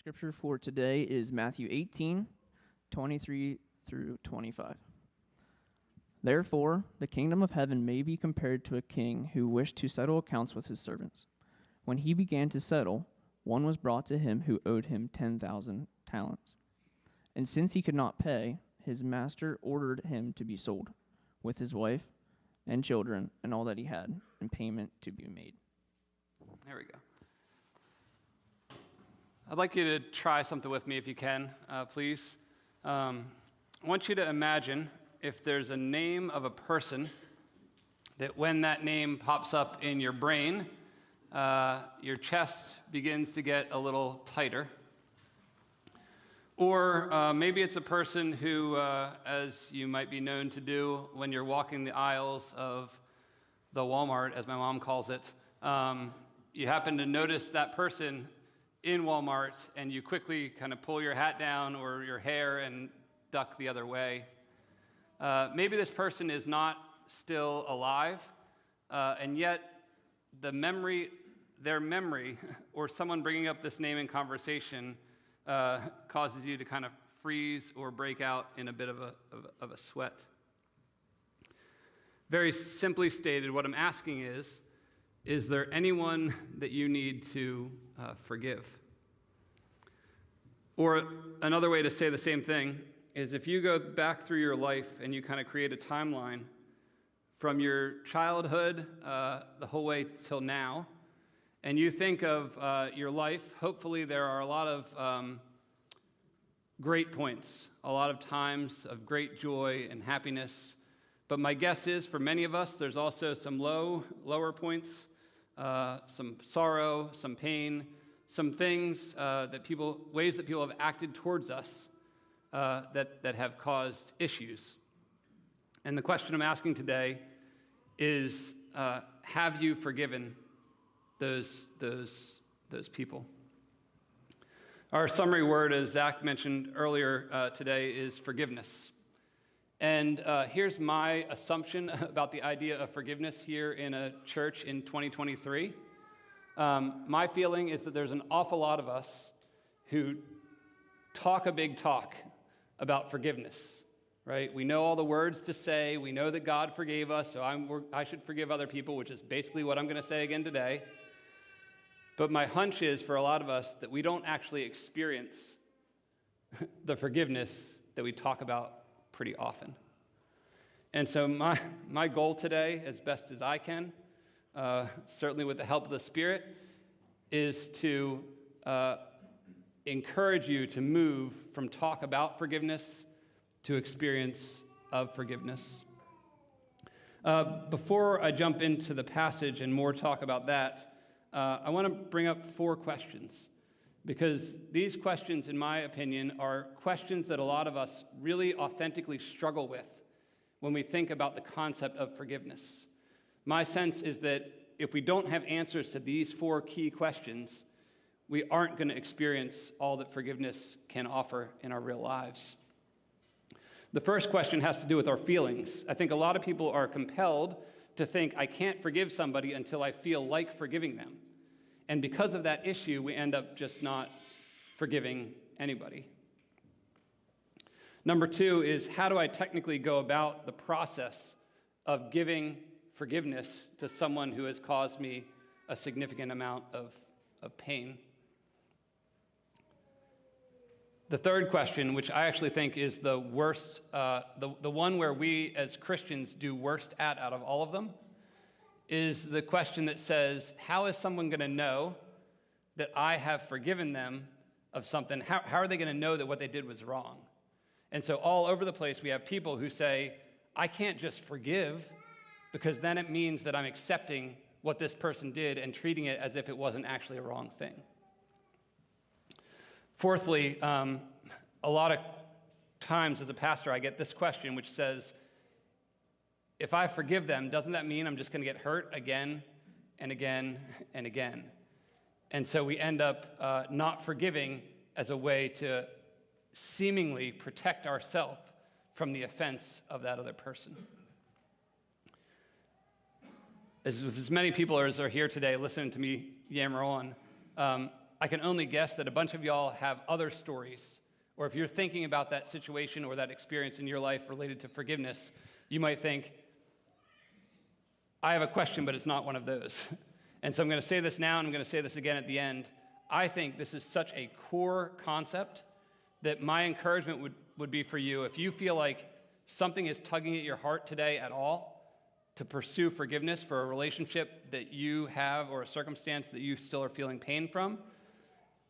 Scripture for today is Matthew 18:23 through 25. Therefore, the kingdom of heaven may be compared to a king who wished to settle accounts with his servants. When he began to settle, one was brought to him who owed him 10,000 talents. And since he could not pay, his master ordered him to be sold, with his wife and children and all that he had, and payment to be made. There we go. I'd like you to try something with me if you can, please. I want you to imagine if there's a name of a person that when that name pops up in your brain, your chest begins to get a little tighter. Or maybe it's a person who, as you might be known to do when you're walking the aisles of the Walmart, as my mom calls it, you happen to notice that person in Walmart, and you quickly kind of pull your hat down or your hair and duck the other way. Maybe this person is not still alive, and yet their memory, or someone bringing up this name in conversation causes you to kind of freeze or break out in a bit of a sweat. Very simply stated, what I'm asking is there anyone that you need to forgive? Or another way to say the same thing is if you go back through your life and you kind of create a timeline from your childhood the whole way till now, and you think of your life, hopefully there are a lot of great points, a lot of times of great joy and happiness. But my guess is for many of us, there's also some lower points, some sorrow, some pain, some things ways that people have acted towards us that have caused issues. And the question I'm asking today is, have you forgiven those people? Our summary word, as Zach mentioned earlier today, is forgiveness. And here's my assumption about the idea of forgiveness here in a church in 2023. My feeling is that there's an awful lot of us who talk a big talk about forgiveness, right? We know all the words to say. We know that God forgave us, so I should forgive other people, which is basically what I'm going to say again today. But my hunch is for a lot of us that we don't actually experience the forgiveness that we talk about pretty often. And so my goal today, as best as I can, certainly with the help of the Spirit, is to encourage you to move from talk about forgiveness to experience of forgiveness. Before I jump into the passage and more talk about that, I want to bring up 4 questions, because these questions, in my opinion, are questions that a lot of us really authentically struggle with when we think about the concept of forgiveness. My sense is that if we don't have answers to these 4 key questions, we aren't going to experience all that forgiveness can offer in our real lives. The first question has to do with our feelings. I think a lot of people are compelled to think, I can't forgive somebody until I feel like forgiving them. And because of that issue, we end up just not forgiving anybody. Number 2 is, how do I technically go about the process of giving forgiveness to someone who has caused me a significant amount of pain? The third question, which I actually think is the worst, the one where we as Christians do worst out of all of them, is the question that says, how is someone going to know that I have forgiven them of something? How are they going to know that what they did was wrong? And so all over the place, we have people who say, I can't just forgive, because then it means that I'm accepting what this person did and treating it as if it wasn't actually a wrong thing. Fourthly, a lot of times as a pastor, I get this question, which says, if I forgive them, doesn't that mean I'm just going to get hurt again and again and again? And so we end up not forgiving as a way to seemingly protect ourselves from the offense of that other person. As many people as are here today listening to me yammer on, I can only guess that a bunch of y'all have other stories, or if you're thinking about that situation or that experience in your life related to forgiveness, you might think, I have a question, but it's not one of those. And so I'm going to say this now, and I'm going to say this again at the end. I think this is such a core concept that my encouragement would be for you, if you feel like something is tugging at your heart today at all, to pursue forgiveness for a relationship that you have or a circumstance that you still are feeling pain from,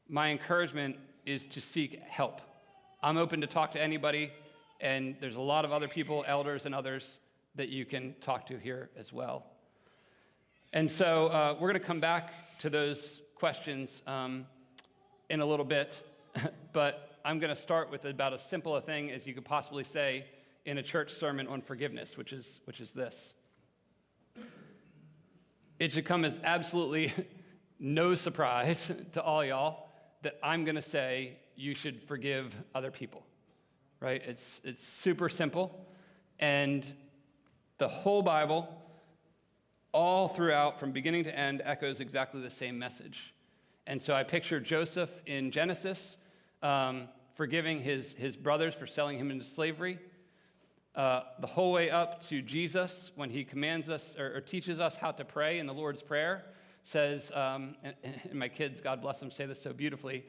my encouragement is to seek help. I'm open to talk to anybody, and there's a lot of other people, elders and others, that you can talk to here as well. And so we're going to come back to those questions in a little bit, but I'm going to start with about as simple a thing as you could possibly say in a church sermon on forgiveness, which is this. It should come as absolutely no surprise to all y'all that I'm going to say you should forgive other people, right? It's super simple, and the whole Bible, all throughout, from beginning to end, echoes exactly the same message. And so I picture Joseph in Genesis forgiving his brothers for selling him into slavery, the whole way up to Jesus when he commands us or teaches us how to pray in the Lord's Prayer, says, and my kids, God bless them, say this so beautifully,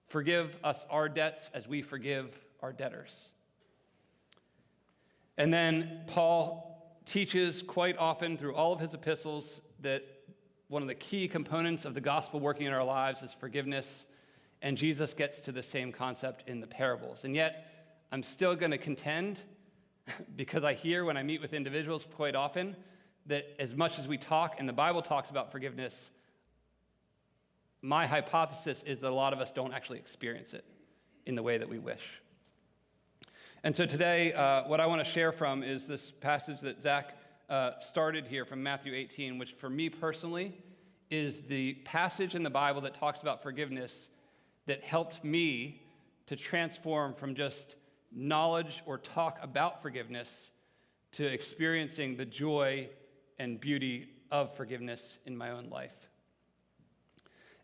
forgive us our debts as we forgive our debtors. And then Paul teaches quite often through all of his epistles that one of the key components of the gospel working in our lives is forgiveness, and Jesus gets to the same concept in the parables. And yet, I'm still going to contend, because I hear when I meet with individuals quite often, that as much as we talk and the Bible talks about forgiveness, my hypothesis is that a lot of us don't actually experience it in the way that we wish. And so today, what I want to share from is this passage that Zach started here from Matthew 18, which for me personally is the passage in the Bible that talks about forgiveness that helped me to transform from just knowledge or talk about forgiveness to experiencing the joy and beauty of forgiveness in my own life.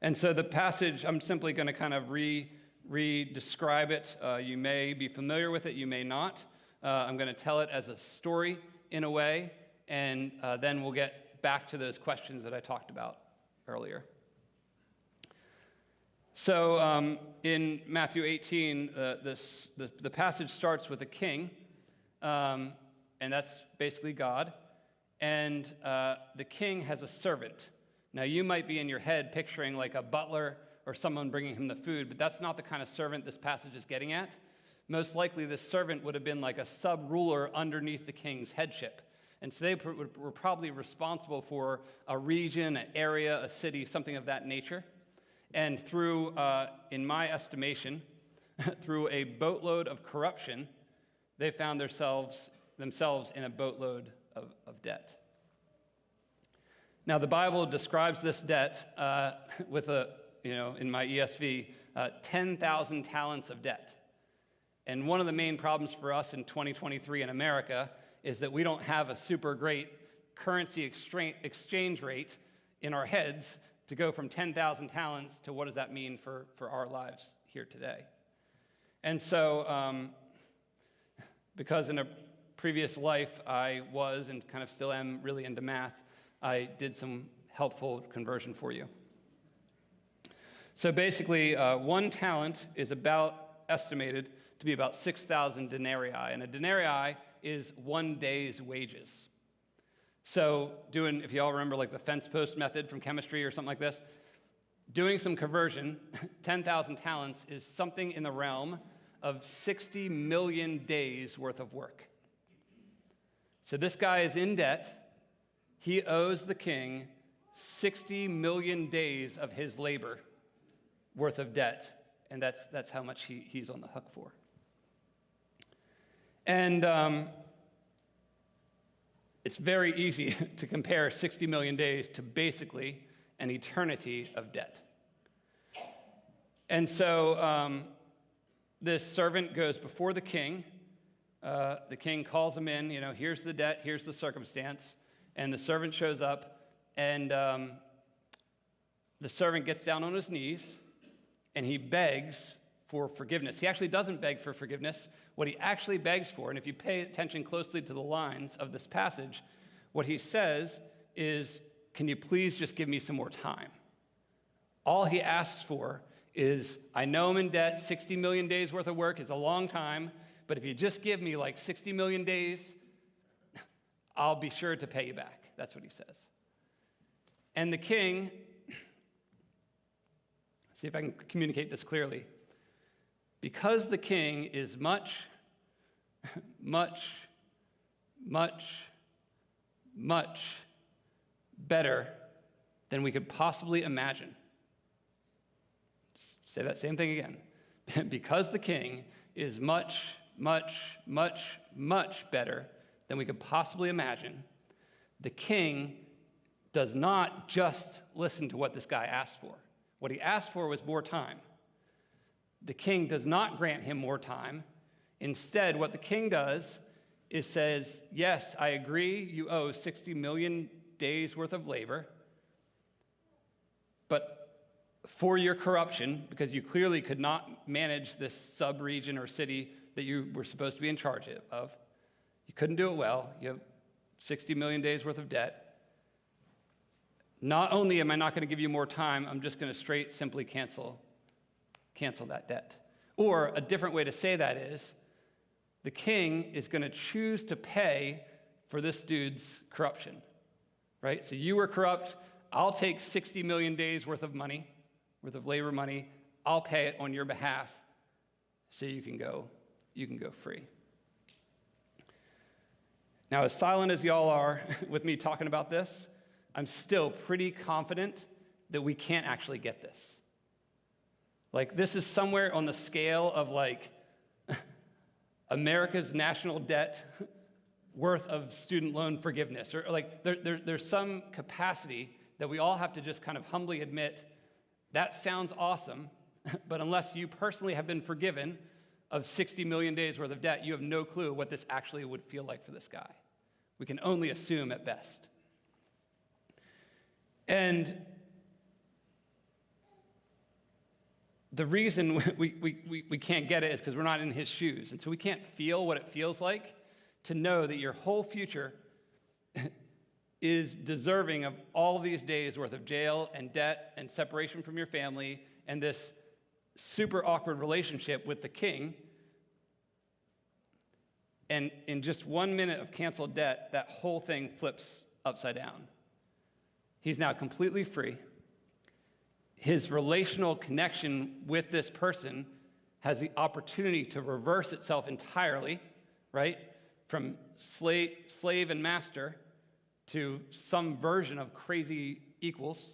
And so the passage, I'm simply going to kind of re-describe it. You may be familiar with it, you may not. I'm going to tell it as a story in a way, and then we'll get back to those questions that I talked about earlier. So in Matthew 18, the passage starts with a king, and that's basically God, and the king has a servant. Now, you might be in your head picturing like a butler or someone bringing him the food, but that's not the kind of servant this passage is getting at. Most likely, this servant would have been like a sub-ruler underneath the king's headship. And so they were probably responsible for a region, an area, a city, something of that nature. And through, in my estimation, through a boatload of corruption, they found themselves in a boatload of debt. Now, the Bible describes this debt with in my ESV, 10,000 talents of debt. And one of the main problems for us in 2023 in America is that we don't have a super great currency exchange rate in our heads to go from 10,000 talents to what does that mean for our lives here today. And so, because in a previous life I was and kind of still am really into math, I did some helpful conversion for you. So basically, 1 talent is estimated to be about 6,000 denarii, and a denarii is 1 day's wages. So if you all remember like the fence post method from chemistry or something like this, doing some conversion, 10,000 talents is something in the realm of 60 million days worth of work. So this guy is in debt. He owes the king 60 million days of his labor worth of debt, and that's how much he's on the hook for. And it's very easy to compare 60 million days to basically an eternity of debt. And so this servant goes before the king. The king calls him in, here's the debt, here's the circumstance. And the servant shows up, and the servant gets down on his knees and he begs for forgiveness. He actually doesn't beg for forgiveness. What he actually begs for, and if you pay attention closely to the lines of this passage, what he says is, can you please just give me some more time? All he asks for is, I know I'm in debt, 60 million days worth of work is a long time, but if you just give me like 60 million days, I'll be sure to pay you back. That's what he says. And the king, see if I can communicate this clearly. Because the king is much, much, much, much better than we could possibly imagine. Say that same thing again. Because the king is much, much, much, much better than we could possibly imagine, the king does not just listen to what this guy asked for. What he asked for was more time. The king does not grant him more time. Instead, what the king does is says, yes, I agree, you owe 60 million days worth of labor, but for your corruption, because you clearly could not manage this sub-region or city that you were supposed to be in charge of, you couldn't do it well, you have 60 million days worth of debt. Not only am I not going to give you more time, I'm just going to simply cancel that debt. Or a different way to say that is, the king is going to choose to pay for this dude's corruption, right? So you were corrupt, I'll take 60 million days worth of money, worth of labor money, I'll pay it on your behalf so you can go free. Now, as silent as y'all are with me talking about this, I'm still pretty confident that we can't actually get this. Like, this is somewhere on the scale of like America's national debt worth of student loan forgiveness, or like there's some capacity that we all have to just kind of humbly admit, that sounds awesome, but unless you personally have been forgiven of 60 million days worth of debt, you have no clue what this actually would feel like for this guy. We can only assume at best. And the reason we can't get it is because we're not in his shoes. And so we can't feel what it feels like to know that your whole future is deserving of all these days worth of jail and debt and separation from your family and this super awkward relationship with the king. And in just 1 minute of canceled debt, that whole thing flips upside down. He's now completely free. His relational connection with this person has the opportunity to reverse itself entirely, right? From slave and master to some version of crazy equals.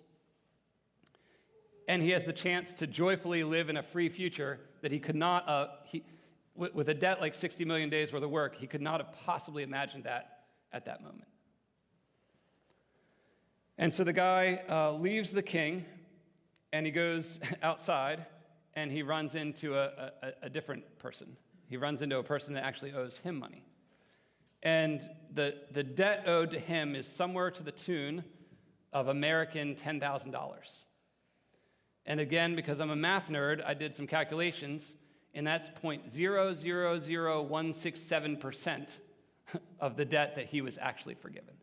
And he has the chance to joyfully live in a free future that he could not, with a debt like 60 million days worth of work, he could not have possibly imagined that at that moment. And so the guy leaves the king, and he goes outside, and he runs into a different person. He runs into a person that actually owes him money. And the debt owed to him is somewhere to the tune of American $10,000. And again, because I'm a math nerd, I did some calculations, and that's 0.000167% of the debt that he was actually forgiven.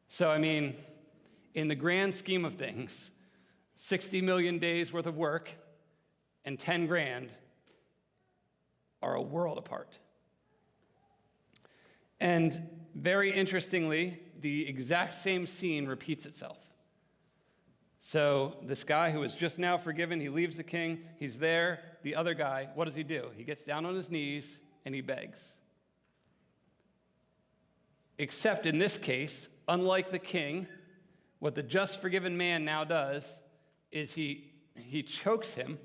So, I mean, in the grand scheme of things, 60 million days worth of work and 10 grand are a world apart. And very interestingly, the exact same scene repeats itself. So this guy who was just now forgiven, he leaves the king, he's there. The other guy, what does he do? He gets down on his knees and he begs. Except in this case, unlike the king, what the just forgiven man now does is he chokes him.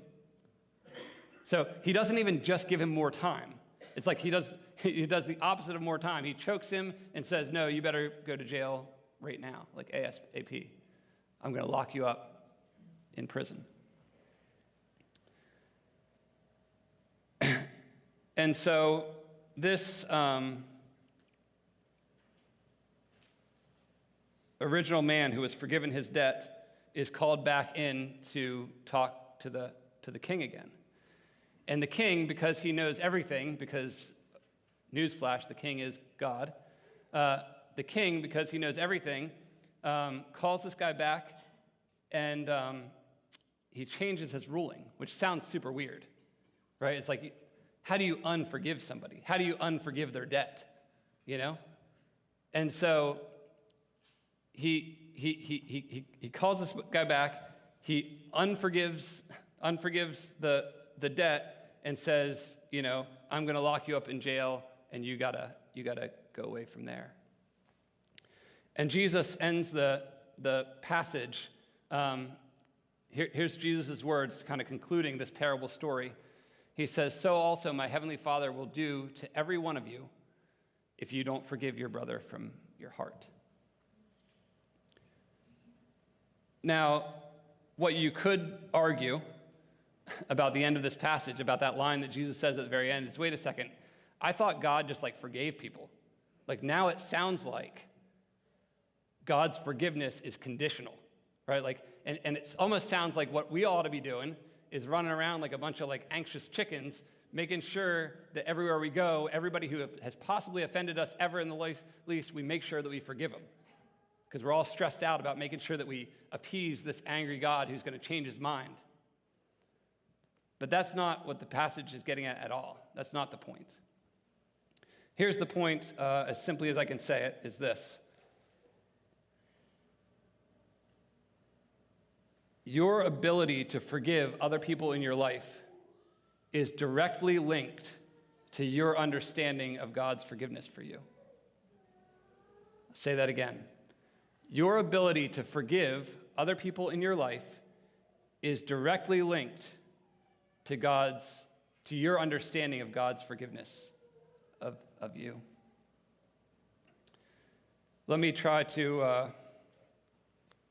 So he doesn't even just give him more time. It's like he does the opposite of more time. He chokes him and says, no, you better go to jail right now, like ASAP. I'm going to lock you up in prison. And so this original man who was forgiven his debt is called back in to talk to the king again. And the king, because he knows everything, because, newsflash, the king is God, the king, because he knows everything, calls this guy back, and he changes his ruling, which sounds super weird, right? It's like, how do you unforgive somebody? How do you unforgive their debt, you know? And so he calls this guy back, he unforgives the debt, and says, you know, I'm going to lock you up in jail, and you gotta go away from there. And Jesus ends the passage. Here's Jesus' words, kind of concluding this parable story. He says, "So also my heavenly Father will do to every one of you if you don't forgive your brother from your heart." Now, what you could argue about the end of this passage, about that line that Jesus says at the very end, is, wait a second, I thought God just like forgave people. Like, now it sounds like God's forgiveness is conditional, right? Like, and it almost sounds like what we ought to be doing is running around like a bunch of like anxious chickens, making sure that everywhere we go, everybody who has possibly offended us ever in the least, we make sure that we forgive them. Because we're all stressed out about making sure that we appease this angry God who's going to change his mind. But that's not what the passage is getting at all. That's not the point. Here's the point, as simply as I can say it, is this. Your ability to forgive other people in your life is directly linked to your understanding of God's forgiveness for you. I'll say that again. Your ability to forgive other people in your life is directly linked to your understanding of God's forgiveness of you. Let me try to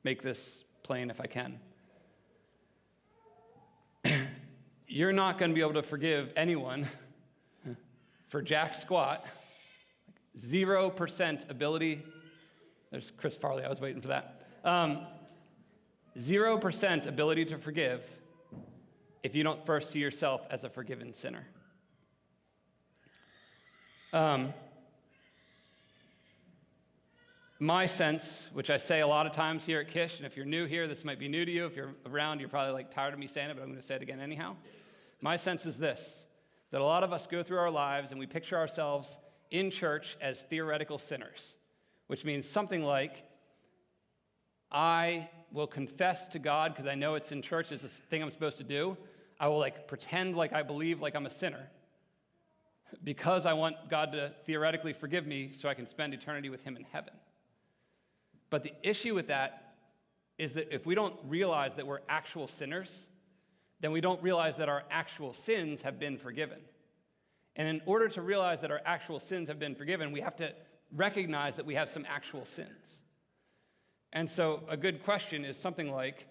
make this plain if I can. You're not going to be able to forgive anyone for jack squat. 0% ability. There's Chris Farley, I was waiting for that. 0% ability to forgive if you don't first see yourself as a forgiven sinner. My sense, which I say a lot of times here at Kish, and if you're new here, this might be new to you. If you're around, you're probably like tired of me saying it, but I'm going to say it again anyhow. My sense is this, that a lot of us go through our lives and we picture ourselves in church as theoretical sinners, which means something like, I will confess to God because I know it's in church, it's a thing I'm supposed to do. I will like pretend like I believe like I'm a sinner because I want God to theoretically forgive me so I can spend eternity with him in heaven. But the issue with that is that if we don't realize that we're actual sinners, then we don't realize that our actual sins have been forgiven. And in order to realize that our actual sins have been forgiven, we have to recognize that we have some actual sins. And so a good question is something like,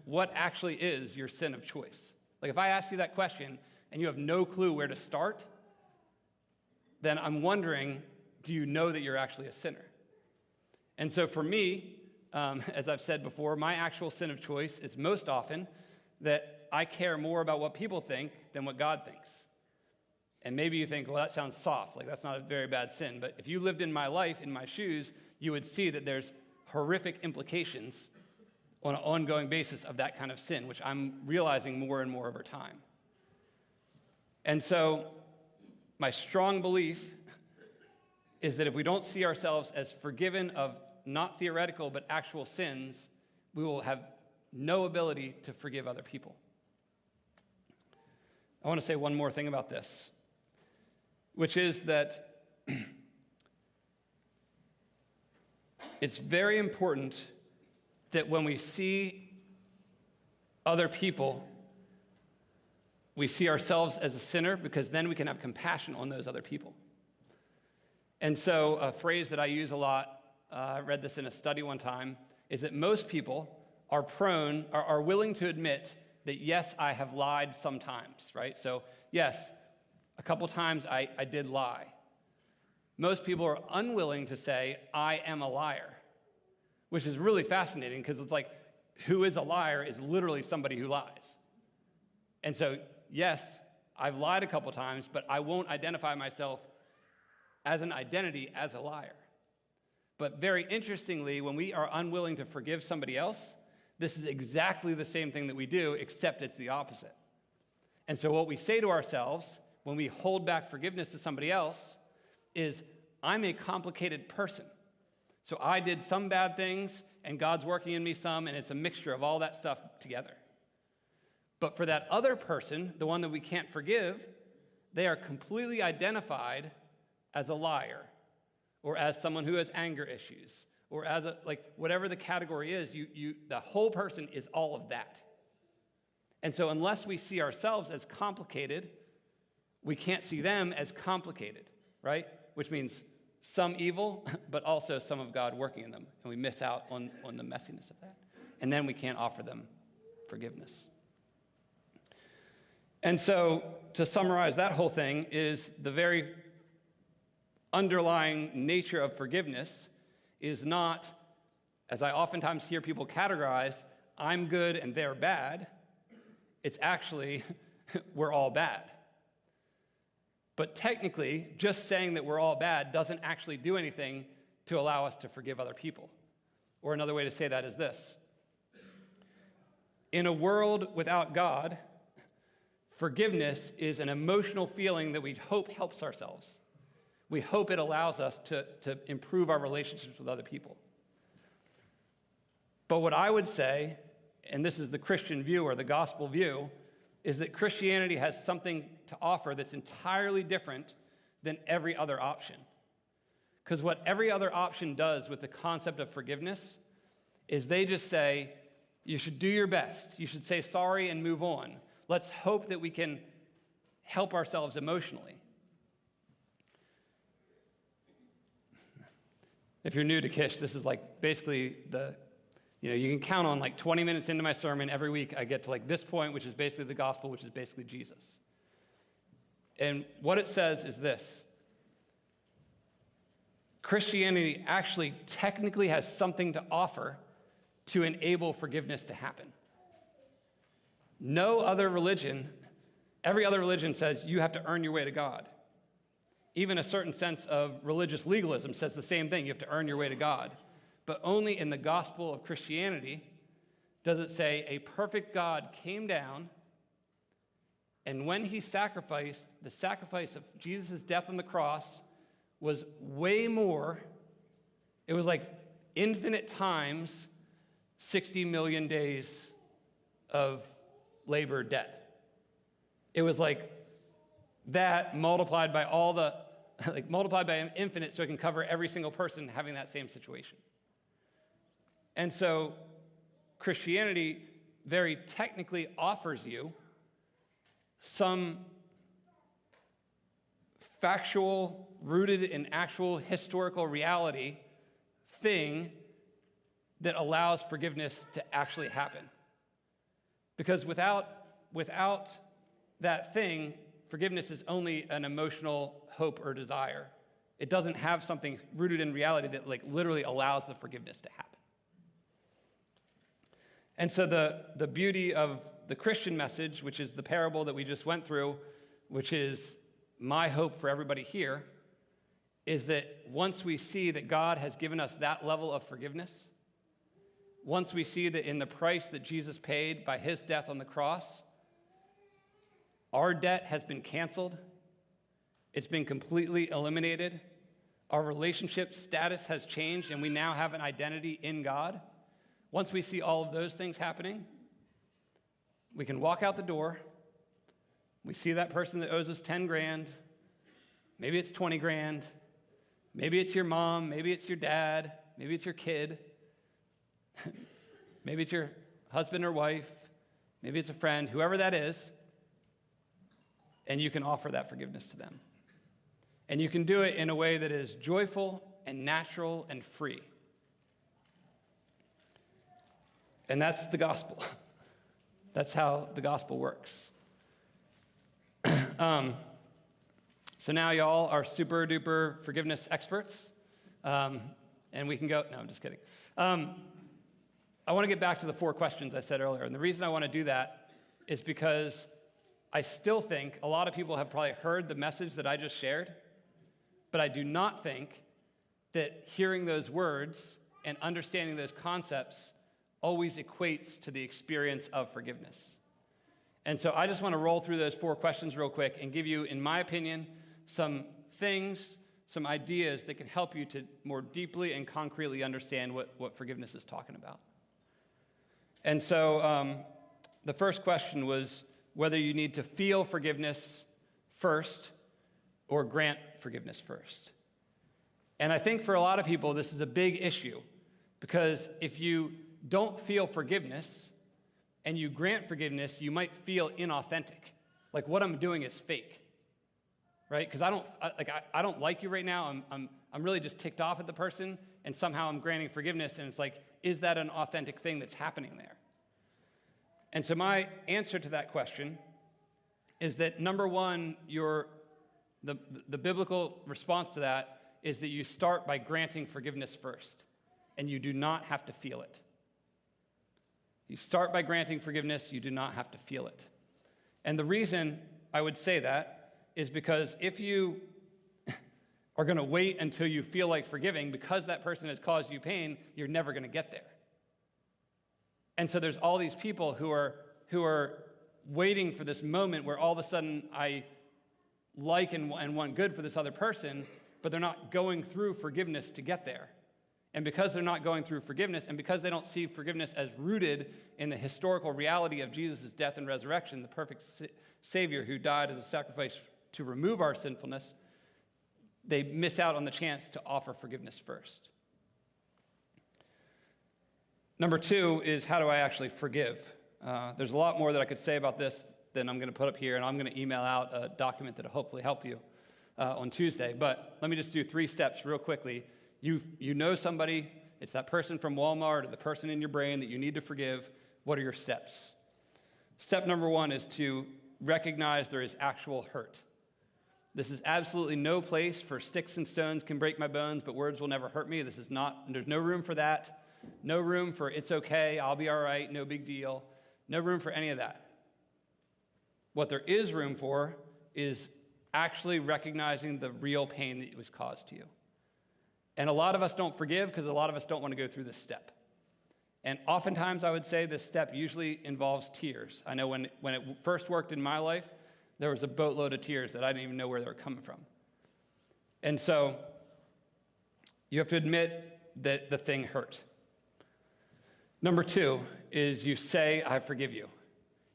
what actually is your sin of choice? Like if I ask you that question and you have no clue where to start, then I'm wondering, do you know that you're actually a sinner? And so for me, as I've said before, my actual sin of choice is most often that I care more about what people think than what God thinks. And maybe you think, well, that sounds soft, like that's not a very bad sin. But if you lived in my life, in my shoes, you would see that there's horrific implications on an ongoing basis of that kind of sin, which I'm realizing more and more over time. And so my strong belief is that if we don't see ourselves as forgiven of not theoretical but actual sins, we will have no ability to forgive other people. I want to say one more thing about this, which is that it's very important that when we see other people, we see ourselves as a sinner, because then we can have compassion on those other people. And so a phrase that I use a lot, I read this in a study one time, is that most people are willing to admit that, yes, I have lied sometimes, right? So, yes, a couple times I did lie. Most people are unwilling to say, I am a liar, which is really fascinating, because it's like, who is a liar is literally somebody who lies. And so, yes, I've lied a couple times, but I won't identify myself as an identity as a liar. But very interestingly, when we are unwilling to forgive somebody else, this is exactly the same thing that we do, except it's the opposite. And so what we say to ourselves when we hold back forgiveness to somebody else is, I'm a complicated person. So I did some bad things, and God's working in me some, and it's a mixture of all that stuff together. But for that other person, the one that we can't forgive, they are completely identified as a liar, or as someone who has anger issues, or as whatever the category is, the whole person is all of that. And so unless we see ourselves as complicated, we can't see them as complicated, right? Which means some evil, but also some of God working in them. And we miss out on the messiness of that. And then we can't offer them forgiveness. And so to summarize that whole thing is the very underlying nature of forgiveness is not, as I oftentimes hear people categorize, I'm good and they're bad. It's actually, we're all bad. But technically, just saying that we're all bad doesn't actually do anything to allow us to forgive other people. Or another way to say that is this. In a world without God, forgiveness is an emotional feeling that we hope helps ourselves. We hope it allows us to improve our relationships with other people. But what I would say, and this is the Christian view or the gospel view, is that Christianity has something to offer that's entirely different than every other option. Because what every other option does with the concept of forgiveness is they just say, you should do your best. You should say sorry and move on. Let's hope that we can help ourselves emotionally. If you're new to Kish, this is basically you can count on 20 minutes into my sermon every week, I get to this point, which is basically the gospel, which is basically Jesus. And what it says is this. Christianity actually technically has something to offer to enable forgiveness to happen. No other religion, every other religion says you have to earn your way to God. Even a certain sense of religious legalism says the same thing. You have to earn your way to God. But only in the gospel of Christianity does it say a perfect God came down, and when he sacrificed, the sacrifice of Jesus' death on the cross was way more. It was infinite times 60 million days of labor debt. It was that multiplied by all the, multiplied by infinite so it can cover every single person having that same situation. And so Christianity very technically offers you some factual, rooted in actual historical reality thing that allows forgiveness to actually happen. Because without that thing, forgiveness is only an emotional hope or desire. It doesn't have something rooted in reality that literally allows the forgiveness to happen. And so the beauty of the Christian message, which is the parable that we just went through, which is my hope for everybody here, is that once we see that God has given us that level of forgiveness, once we see that in the price that Jesus paid by his death on the cross, our debt has been canceled, it's been completely eliminated, our relationship status has changed, and we now have an identity in God. Once we see all of those things happening, we can walk out the door. We see that person that owes us 10 grand. Maybe it's 20 grand. Maybe it's your mom. Maybe it's your dad. Maybe it's your kid. Maybe it's your husband or wife. Maybe it's a friend, whoever that is. And you can offer that forgiveness to them. And you can do it in a way that is joyful and natural and free. And that's the gospel. That's how the gospel works. So now y'all are super duper forgiveness experts. And we can go, no, I'm just kidding. I want to get back to the 4 questions I said earlier. And the reason I want to do that is because I still think a lot of people have probably heard the message that I just shared, but I do not think that hearing those words and understanding those concepts always equates to the experience of forgiveness. And so I just want to roll through those 4 questions real quick and give you, in my opinion, some things, some ideas that can help you to more deeply and concretely understand what forgiveness is talking about. And so the first question was whether you need to feel forgiveness first or grant forgiveness first. And I think for a lot of people, this is a big issue, because if you don't feel forgiveness and you grant forgiveness, you might feel inauthentic. Like what I'm doing is fake, right? Because I don't like you right now. I'm really just ticked off at the person, and somehow I'm granting forgiveness, and it's like, is that an authentic thing that's happening there? And so my answer to that question is that, number one, the biblical response to that is that you start by granting forgiveness first, and you do not have to feel it. You start by granting forgiveness, you do not have to feel it. And the reason I would say that is because if you are going to wait until you feel like forgiving because that person has caused you pain, you're never going to get there. And so there's all these people who are waiting for this moment where all of a sudden I like and want good for this other person, but they're not going through forgiveness to get there. And because they're not going through forgiveness, and because they don't see forgiveness as rooted in the historical reality of Jesus' death and resurrection, the perfect Savior who died as a sacrifice to remove our sinfulness, they miss out on the chance to offer forgiveness first. Number 2 is, how do I actually forgive? There's a lot more that I could say about this than I'm going to put up here, and I'm going to email out a document that will hopefully help you on Tuesday. But let me just do 3 steps real quickly. You know somebody, it's that person from Walmart or the person in your brain that you need to forgive. What are your steps? Step number 1 is to recognize there is actual hurt. This is absolutely no place for sticks and stones can break my bones, but words will never hurt me. There's no room for that. No room for it's okay, I'll be all right, no big deal. No room for any of that. What there is room for is actually recognizing the real pain that was caused to you. And a lot of us don't forgive because a lot of us don't want to go through this step. And oftentimes I would say this step usually involves tears. I know when it first worked in my life, there was a boatload of tears that I didn't even know where they were coming from. And so you have to admit that the thing hurt. Number 2 is you say, I forgive you.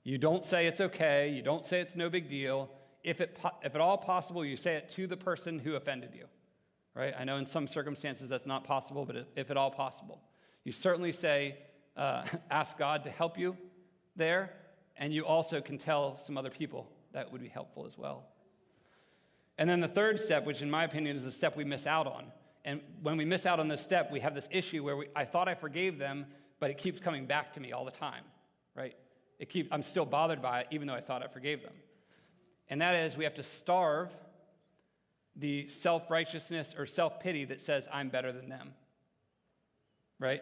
You don't say it's okay. You don't say it's no big deal. If at all possible, you say it to the person who offended you. Right? I know in some circumstances that's not possible, but if at all possible. You certainly say, ask God to help you there, and you also can tell some other people that would be helpful as well. And then the 3rd step, which in my opinion is the step we miss out on. And when we miss out on this step, we have this issue where I thought I forgave them, but it keeps coming back to me all the time, right? I'm still bothered by it, even though I thought I forgave them. And that is, we have to starve the self-righteousness or self-pity that says, I'm better than them, right?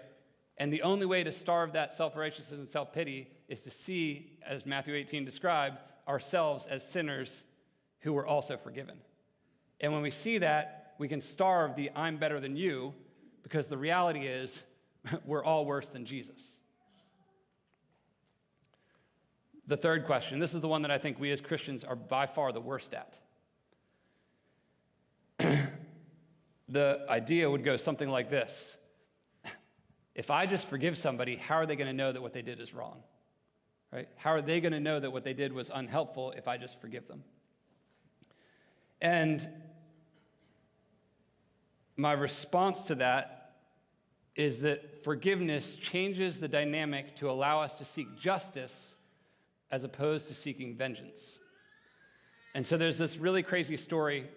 And the only way to starve that self-righteousness and self-pity is to see, as Matthew 18 described, ourselves as sinners who were also forgiven. And when we see that, we can starve the I'm better than you, because the reality is we're all worse than Jesus. The 3rd question, this is the one that I think we as Christians are by far the worst at. The idea would go something like this. If I just forgive somebody, how are they going to know that what they did is wrong? Right? How are they going to know that what they did was unhelpful if I just forgive them? And my response to that is that forgiveness changes the dynamic to allow us to seek justice as opposed to seeking vengeance. And so there's this really crazy story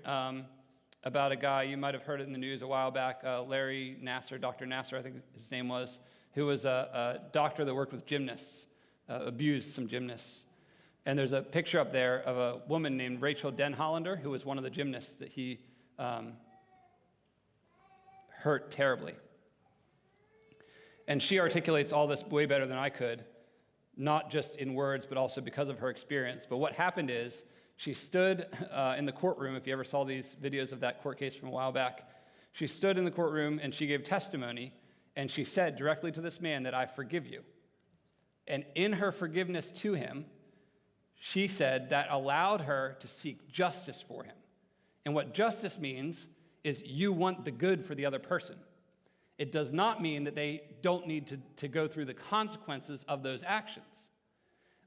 about a guy, you might have heard it in the news a while back, Larry Nassar, Dr. Nassar, I think his name was, who was a doctor that worked with gymnasts, abused some gymnasts. And there's a picture up there of a woman named Rachel Denhollander, who was one of the gymnasts that he hurt terribly. And she articulates all this way better than I could, not just in words, but also because of her experience. But what happened is she stood in the courtroom. If you ever saw these videos of that court case from a while back, she stood in the courtroom and she gave testimony, and she said directly to this man that I forgive you. And in her forgiveness to him, she said that allowed her to seek justice for him. And what justice means is you want the good for the other person. It does not mean that they don't need to go through the consequences of those actions.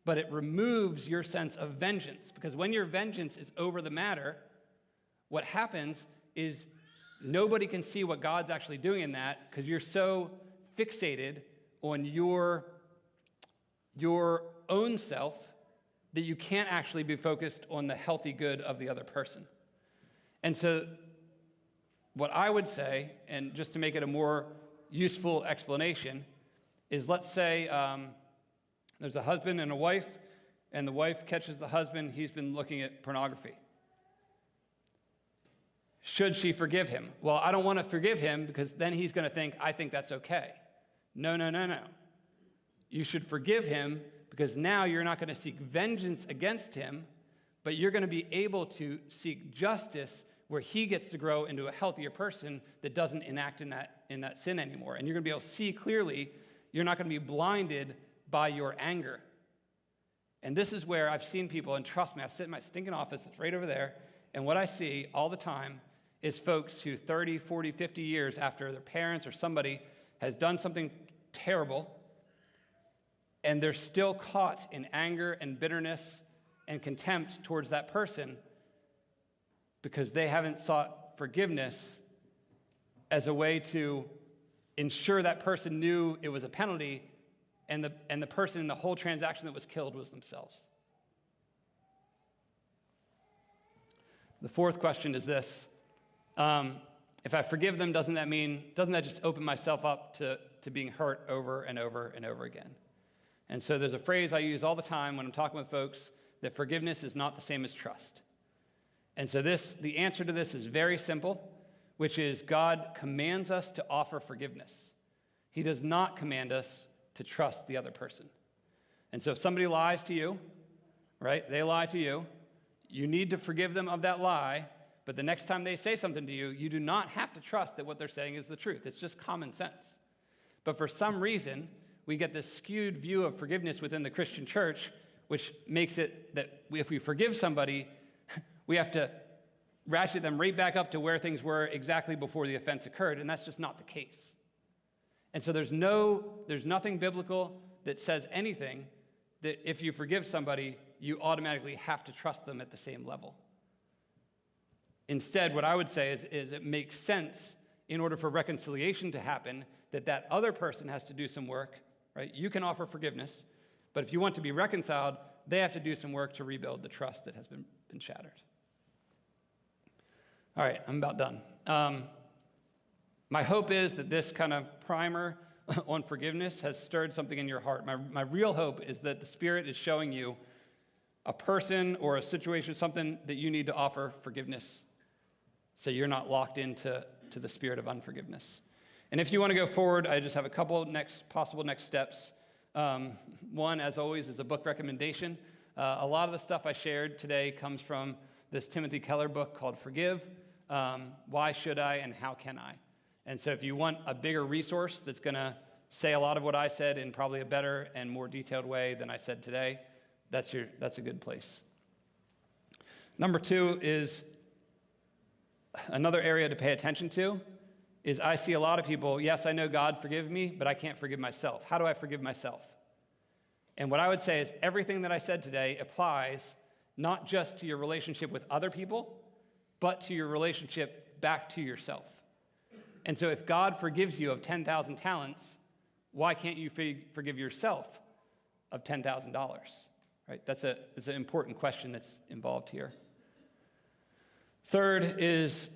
But it removes your sense of vengeance. Because when your vengeance is over the matter, what happens is nobody can see what God's actually doing in that, because you're so fixated on your own self that you can't actually be focused on the healthy good of the other person. And so what I would say, and just to make it a more useful explanation, is let's say there's a husband and a wife, and the wife catches the husband, he's been looking at pornography. Should she forgive him? Well, I don't want to forgive him because then he's going to think, I think that's okay. No. You should forgive him because now you're not going to seek vengeance against him, but you're going to be able to seek justice where he gets to grow into a healthier person that doesn't enact in that sin anymore. And you're going to be able to see clearly. You're not going to be blinded by your anger. And this is where I've seen people, and trust me, I sit in my stinking office, it's right over there, and what I see all the time is folks who 30, 40, 50 years after their parents or somebody has done something terrible, and they're still caught in anger and bitterness and contempt towards that person because they haven't sought forgiveness as a way to ensure that person knew it was a penalty, and the person in the whole transaction that was killed was themselves. The fourth question is this. If I forgive them, doesn't that just open myself up to being hurt over and over and over again? And so there's a phrase I use all the time when I'm talking with folks, that forgiveness is not the same as trust. And so the answer to this is very simple, which is God commands us to offer forgiveness. He does not command us to trust the other person. And so if somebody lies to you, right, they lie to you, you need to forgive them of that lie, but the next time they say something to you, you do not have to trust that what they're saying is the truth. It's just common sense. But for some reason, we get this skewed view of forgiveness within the Christian church, which makes it that if we forgive somebody, we have to ratchet them right back up to where things were exactly before the offense occurred, and that's just not the case. And so there's nothing biblical that says anything that if you forgive somebody, you automatically have to trust them at the same level. Instead, what I would say is it makes sense in order for reconciliation to happen that other person has to do some work, right? You can offer forgiveness, but if you want to be reconciled, they have to do some work to rebuild the trust that has been shattered. All right, I'm about done. My hope is that this kind of primer on forgiveness has stirred something in your heart. My real hope is that the Spirit is showing you a person or a situation, something that you need to offer forgiveness so you're not locked into the spirit of unforgiveness. And if you want to go forward, I just have a couple possible next steps. One, as always, is a book recommendation. A lot of the stuff I shared today comes from this Timothy Keller book called Forgive, Why Should I and How Can I? And so if you want a bigger resource that's going to say a lot of what I said in probably a better and more detailed way than I said today, that's a good place. Number two is another area to pay attention to is I see a lot of people, yes, I know God forgive me, but I can't forgive myself. How do I forgive myself? And what I would say is everything that I said today applies not just to your relationship with other people, but to your relationship back to yourself. And so if God forgives you of 10,000 talents, why can't you forgive yourself of $10,000? Right? That's an important question that's involved here. Third is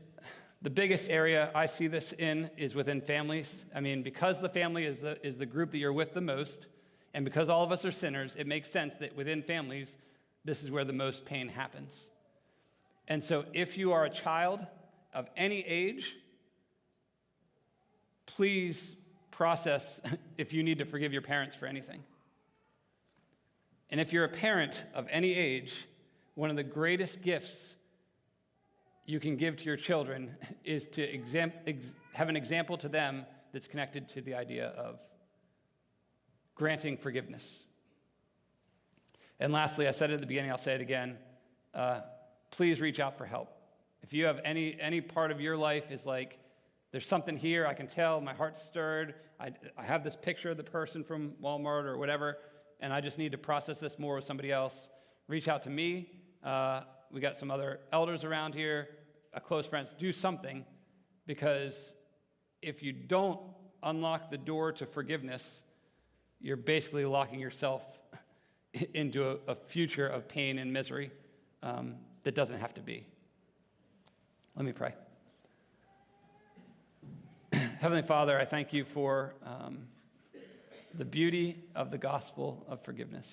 the biggest area I see this in is within families. I mean, because the family is the group that you're with the most, and because all of us are sinners, it makes sense that within families, this is where the most pain happens. And so if you are a child of any age, please process if you need to forgive your parents for anything. And if you're a parent of any age, one of the greatest gifts you can give to your children is to have an example to them that's connected to the idea of granting forgiveness. And lastly, I said it at the beginning, I'll say it again, please reach out for help. If you have any part of your life is like, there's something here, I can tell, my heart's stirred, I have this picture of the person from Walmart or whatever, and I just need to process this more with somebody else, reach out to me. We got some other elders around here, close friends. Do something, because if you don't unlock the door to forgiveness, you're basically locking yourself into a future of pain and misery that doesn't have to be. Let me pray. Heavenly Father, I thank you for the beauty of the gospel of forgiveness.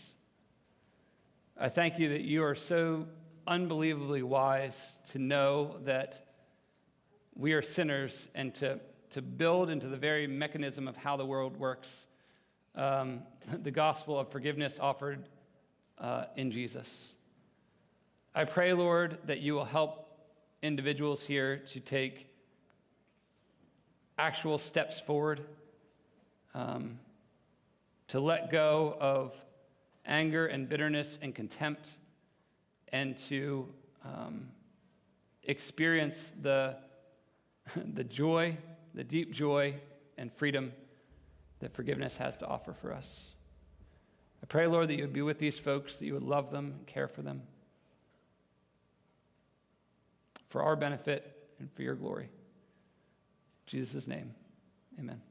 I thank you that you are so unbelievably wise to know that we are sinners and to build into the very mechanism of how the world works the gospel of forgiveness offered in Jesus. I pray, Lord, that you will help individuals here to take actual steps forward, to let go of anger and bitterness and contempt, and to experience the joy, the deep joy and freedom that forgiveness has to offer for us. I pray, Lord, that you would be with these folks, that you would love them and care for them for our benefit and for your glory. In Jesus' name, amen.